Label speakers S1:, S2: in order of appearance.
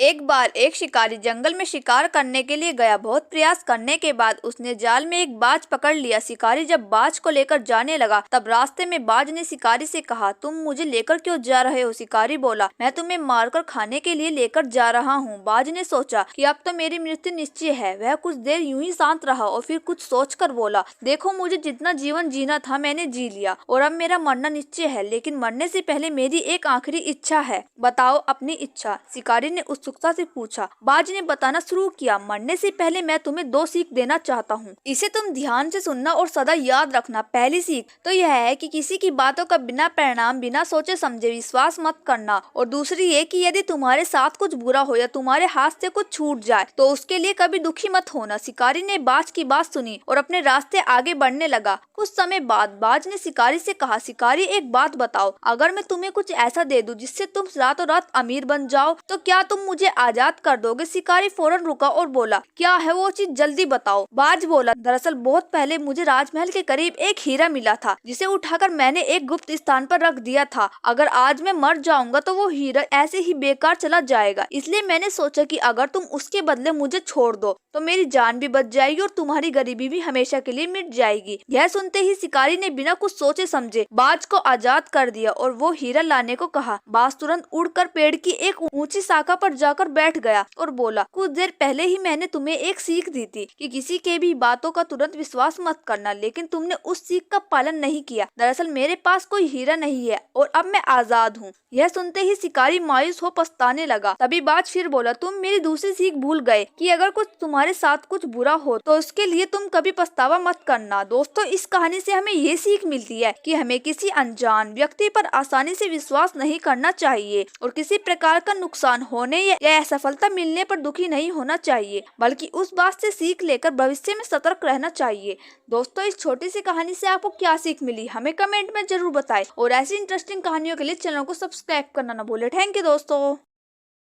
S1: एक बार एक शिकारी जंगल में शिकार करने के लिए गया। बहुत प्रयास करने के बाद उसने जाल में एक बाज पकड़ लिया। शिकारी जब बाज को लेकर जाने लगा तब रास्ते में बाज ने शिकारी से कहा, तुम मुझे लेकर क्यों जा रहे हो? शिकारी बोला, मैं तुम्हें मारकर खाने के लिए लेकर जा रहा हूँ। बाज ने सोचा कि अब तो मेरी मृत्यु निश्चय है। वह कुछ देर यूं ही शांत रहा और फिर कुछ सोचकर बोला, देखो मुझे जितना जीवन जीना था मैंने जी लिया और अब मेरा मरना निश्चय है, लेकिन मरने से पहले मेरी एक आखिरी इच्छा है। बताओ अपनी इच्छा, शिकारी ने उत्सुकता से पूछा। बाज ने बताना शुरू किया, मरने से पहले मैं तुम्हें 2 सीख देना चाहता हूँ। इसे तुम ध्यान से सुनना और सदा याद रखना। पहली सीख तो यह है कि किसी की बातों का बिना परिणाम बिना सोचे समझे विश्वास मत करना, और दूसरी ये कि यदि तुम्हारे साथ कुछ बुरा हो या तुम्हारे हाथ से कुछ छूट जाए तो उसके लिए कभी दुखी मत होना। शिकारी ने बाज की बात सुनी और अपने रास्ते आगे बढ़ने लगा। कुछ समय बाद बाज ने शिकारी से कहा, शिकारी एक बात बताओ, अगर मैं तुम्हें कुछ ऐसा दे दूं जिससे तुम रातों रात अमीर बन जाओ तो क्या तुम मुझे आजाद कर दोगे? शिकारी फौरन रुका और बोला, क्या है वो चीज, जल्दी बताओ। बाज बोला, दरअसल बहुत पहले मुझे राजमहल के करीब एक हीरा मिला था जिसे उठाकर मैंने एक गुप्त स्थान पर रख दिया था। अगर आज मैं मर जाऊंगा तो वो हीरा ऐसे ही बेकार चला जाएगा, इसलिए मैंने सोचा कि अगर तुम उसके बदले मुझे छोड़ दो तो मेरी जान भी बच जाएगी और तुम्हारी गरीबी भी हमेशा के लिए मिट जाएगी। यह सुनते ही शिकारी ने बिना कुछ सोचे समझे बाज को आजाद कर दिया और वो हीरा लाने को कहा। बाज तुरंत उड़कर पेड़ की एक ऊंची शाखा पर जाकर बैठ गया और बोला, कुछ देर पहले ही मैंने तुम्हें एक सीख दी थी कि किसी के भी बातों का तुरंत विश्वास मत करना, लेकिन तुमने उस सीख का पालन नहीं किया। दरअसल मेरे पास कोई हीरा नहीं है और अब मैं आजाद हूँ। यह सुनते ही शिकारी मायूस हो पछताने लगा। तभी बाज फिर बोला, तुम मेरी दूसरी सीख भूल गए कि अगर कुछ तुम्हारे साथ कुछ बुरा हो तो उसके लिए तुम कभी पछतावा मत करना। दोस्तों, इस कहानी से हमें ये सीख मिलती है कि हमें किसी अनजान व्यक्ति पर आसानी से विश्वास नहीं करना चाहिए और किसी प्रकार का नुकसान होने या असफलता मिलने पर दुखी नहीं होना चाहिए, बल्कि उस बात से सीख लेकर भविष्य में सतर्क रहना चाहिए। दोस्तों, इस छोटी सी कहानी से आपको क्या सीख मिली हमें कमेंट में जरूर बताएं और ऐसी इंटरेस्टिंग कहानियों के लिए चैनल को सब्सक्राइब करना न भूलें। थैंक यू दोस्तों।